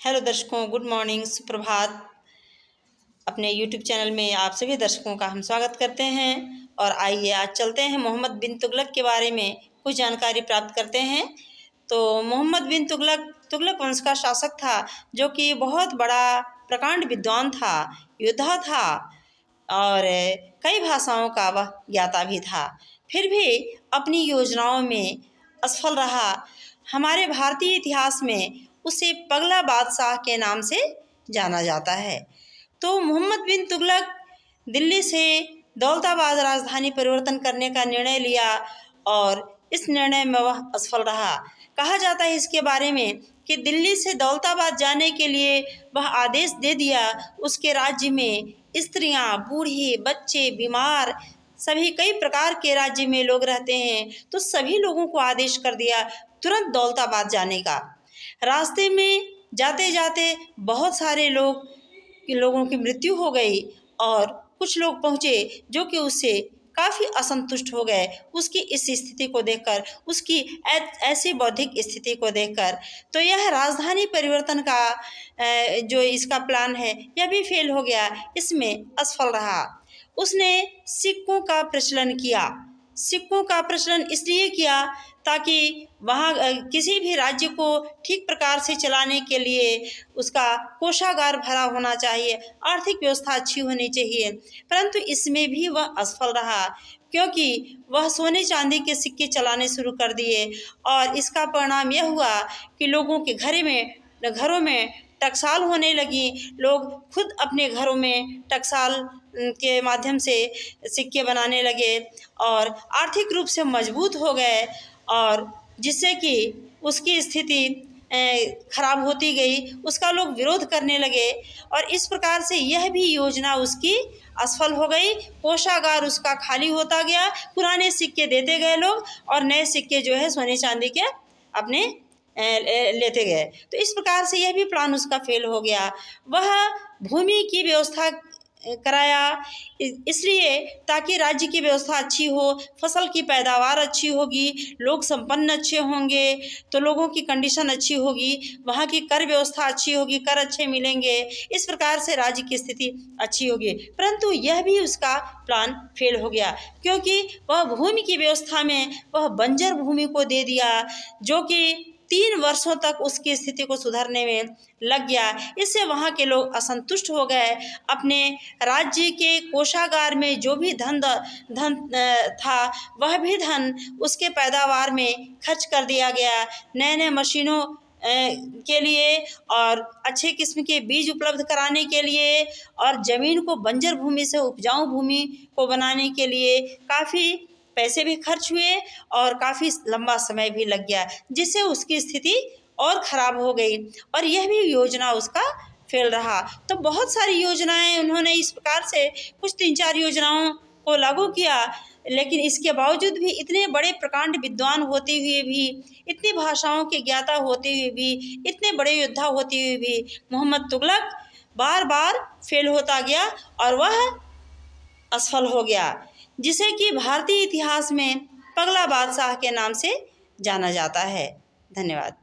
Hello दर्शकों, good morning, सुप्रभात। अपने यूट्यूब चैनल में आप सभी दर्शकों का हम स्वागत करते हैं। और आइए आज चलते हैं मोहम्मद बिन तुगलक के बारे में कुछ जानकारी प्राप्त करते हैं। तो मोहम्मद बिन तुगलक वंश का शासक था, जो कि बहुत बड़ा प्रकांड विद्वान था, योद्धा था और कई भाषाओं का वह ज्ञाता भी था। फिर भी अपनी योजनाओं में असफल रहा। हमारे भारतीय इतिहास में उसे पगला बादशाह के नाम से जाना जाता है। तो मोहम्मद बिन तुगलक दिल्ली से दौलताबाद राजधानी परिवर्तन करने का निर्णय लिया और इस निर्णय में वह असफल रहा। कहा जाता है इसके बारे में कि दिल्ली से दौलताबाद जाने के लिए वह आदेश दे दिया। उसके राज्य में स्त्रियां, बूढ़े, बच्चे, बीमार, सभी कई प्रकार के राज्य में लोग रहते हैं, तो सभी लोगों को आदेश कर दिया तुरंत दौलताबाद जाने का। रास्ते में जाते जाते बहुत सारे लोगों की मृत्यु हो गई और कुछ लोग पहुँचे जो कि उससे काफ़ी असंतुष्ट हो गए उसकी इस स्थिति को देखकर, उसकी ऐसी बौद्धिक स्थिति को देखकर। तो यह राजधानी परिवर्तन का जो इसका प्लान है यह भी फेल हो गया, इसमें असफल रहा। उसने सिक्कों का प्रचलन किया। सिक्कों का प्रचलन इसलिए किया ताकि वहाँ किसी भी राज्य को ठीक प्रकार से चलाने के लिए उसका कोषागार भरा होना चाहिए, आर्थिक व्यवस्था अच्छी होनी चाहिए। परंतु इसमें भी वह असफल रहा, क्योंकि वह सोने चांदी के सिक्के चलाने शुरू कर दिए और इसका परिणाम यह हुआ कि लोगों के घरों में टकसाल होने लगी। लोग खुद अपने घरों में टकसाल के माध्यम से सिक्के बनाने लगे और आर्थिक रूप से मजबूत हो गए, और जिससे कि उसकी स्थिति खराब होती गई, उसका लोग विरोध करने लगे और इस प्रकार से यह भी योजना उसकी असफल हो गई। कोषागार उसका खाली होता गया, पुराने सिक्के देते गए लोग और नए सिक्के जो है सोने चांदी के अपने लेते गए। तो इस प्रकार से यह भी प्लान उसका फेल हो गया। वह भूमि की व्यवस्था कराया इसलिए ताकि राज्य की व्यवस्था अच्छी हो, फसल की पैदावार अच्छी होगी, लोग संपन्न अच्छे होंगे तो लोगों की कंडीशन अच्छी होगी, वहाँ की कर व्यवस्था अच्छी होगी, कर अच्छे मिलेंगे, इस प्रकार से राज्य की स्थिति अच्छी होगी। परंतु यह भी उसका प्लान फेल हो गया, क्योंकि वह भूमि की व्यवस्था में वह बंजर भूमि को दे दिया, जो कि 3 वर्षों तक उसकी स्थिति को सुधारने में लग गया। इससे वहाँ के लोग असंतुष्ट हो गए। अपने राज्य के कोषागार में जो भी धन था वह भी धन उसके पैदावार में खर्च कर दिया गया। नए नए मशीनों के लिए और अच्छे किस्म के बीज उपलब्ध कराने के लिए और ज़मीन को बंजर भूमि से उपजाऊ भूमि को बनाने के लिए काफ़ी पैसे भी खर्च हुए और काफ़ी लंबा समय भी लग गया, जिससे उसकी स्थिति और ख़राब हो गई और यह भी योजना उसका फेल रहा। तो बहुत सारी योजनाएं उन्होंने इस प्रकार से कुछ 3-4 योजनाओं को लागू किया, लेकिन इसके बावजूद भी इतने बड़े प्रकांड विद्वान होते हुए भी, इतनी भाषाओं के ज्ञाता होते हुए भी, इतने बड़े योद्धा होते हुए भी मोहम्मद तुगलक बार बार फेल होता गया और वह असफल हो गया, जिसे कि भारतीय इतिहास में पगला बादशाह के नाम से जाना जाता है। धन्यवाद।